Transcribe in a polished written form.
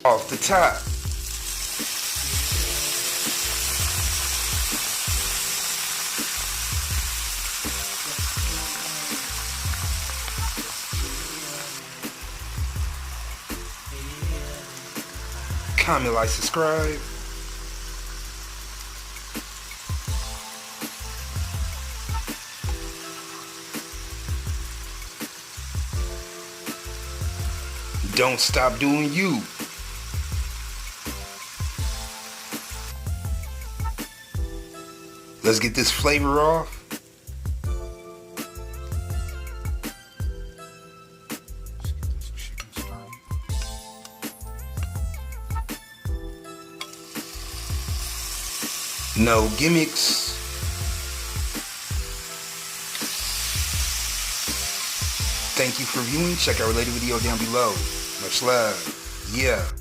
off the top. Comment, like, subscribe. Don't stop doing you. Let's get this flavor off. No gimmicks. Thank you for viewing. Check our related video down below. Much love. Yeah.